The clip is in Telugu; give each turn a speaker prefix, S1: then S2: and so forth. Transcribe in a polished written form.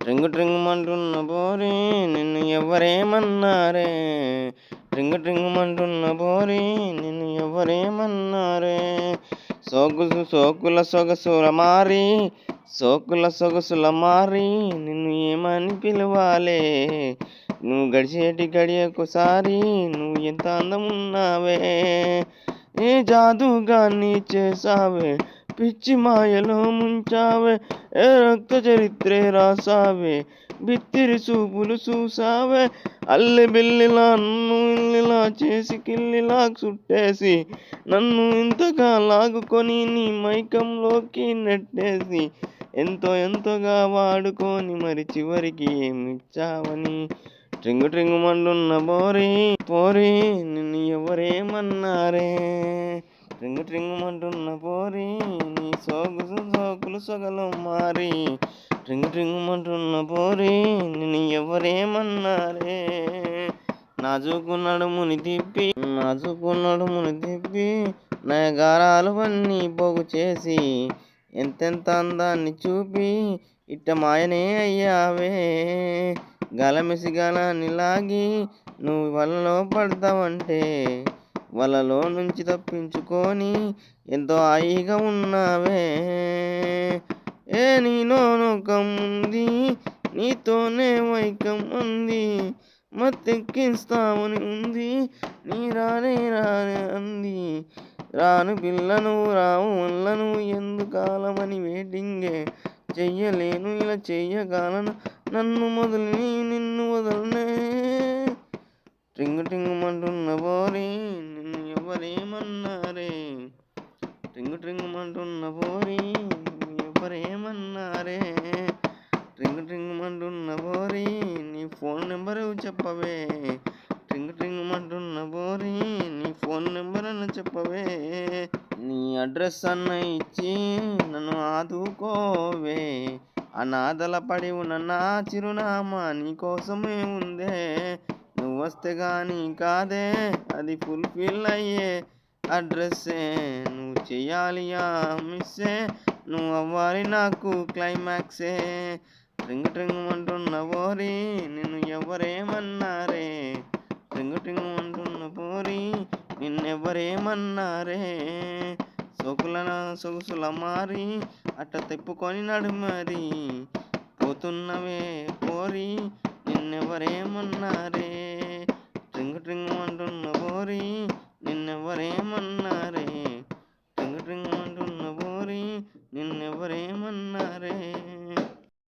S1: ట్రింగు ట్రింగుమంటున్న పోరి నిన్ను ఎవరేమన్నారే, ట్రింగు ట్రింగుమంటున్న పోరి నిన్ను ఎవరేమన్నారే. సోకుల సొగసుల మారి, సోకుల సొగసుల మారి నిన్ను ఏమని పిలవాలే. నువ్వు గడిచేటి గడియొకసారి నువ్వు ఎంత అందమున్నావే. ఏ జాదుగాన్ని చేసావే, పిచ్చి మాయలో ముంచావే. ఏ రక్త చరిత్రే రాసావే, బిత్తిరి చూపులు చూసావే. అల్లె బిల్లిలా నన్ను ఇల్లిలా చేసి కిల్లిలా చుట్టేసి, నన్ను ఇంతగా లాగుకొని నీ మైకంలోకి నెట్టేసి, ఎంతోగా వాడుకొని మరి చివరికి ఏమిచ్చావని. ట్రింగు ట్రింగుమంటున్న పోరి నిన్ను ఎవరేమన్నారే. ట్రింగు ట్రింగుమంటున్న పోరి నీ సోకులు సొగలు మారి, ట్రింగు ట్రింగుమంటున్న పోరి నిన్ను ఎవరేమన్నారే. నాజుకు నడుముని తిప్పి నయగారాలవన్నీ పోగు చేసి, ఎంతెంత అందాన్ని చూపి ఇట్ట మాయనే అయ్యావే. గలమెసి గలాన్ని లాగి నువ్వు వలలో పడతావంటే, వలలో నుంచి తప్పించుకొని ఎంతో హాయిగా ఉన్నావే. ఏ నీలో నోకం ఉంది, నీతోనే వైకం ఉంది, మత్తెక్కిస్తామని ఉంది, నీ రానే అంది. రాను పిల్లను రావు వల్లను ఎందుకాలమని వెయిటింగే చెయ్యలేను ఇలా చెయ్యగలను, నన్ను మొదలని నిన్ను వదలనే. ట్రింగు ట్రింగుమంటున్న పోరి నిన్ను ఎవరేమన్నారే, ట్రింగు ట్రింగుమంటున్న పోరి నిన్ను ఎవరేమన్నారే. ట్రింగు ట్రింగుమంటున్న పోరి నీ ఫోన్ నెంబరు చెప్పవే, ట్రింగు ట్రింగుమంటున్న పోరి నీ ఫోన్ నెంబర్ అన్న చెప్పవే. నీ అడ్రస్ అన్న ఇచ్చి నన్ను ఆదుకోవే, అనాథల పడి ఉన్న నా చిరునామా నీకోసమే ఉందే. నువ్వు వస్తే గానీ కాదే అది ఫుల్ఫిల్ అయ్యే అడ్రస్సే. నువ్వు చెయ్యాలి మిస్సే, నువ్వు అవ్వాలి నాకు క్లైమాక్సే. ట్రింగు ట్రింగుమంటున్న పోరి నిన్ను ఎవరేమన్నారే, ట్రింగు ట్రింగుమంటున్న పోరి నిన్నెవరేమన్నారే. సొగసుల మారి అట్ట తిప్పుకొని నడుమరి పోతున్నవే పోరి నిన్నెవరేమన్నారే. ట్రింగు ట్రింగుమంటున్న పోరి నిన్నెవరేమన్నారే, ట్రింగు ట్రింగుమంటున్న పోరి నిన్నెవరేమన్నారే.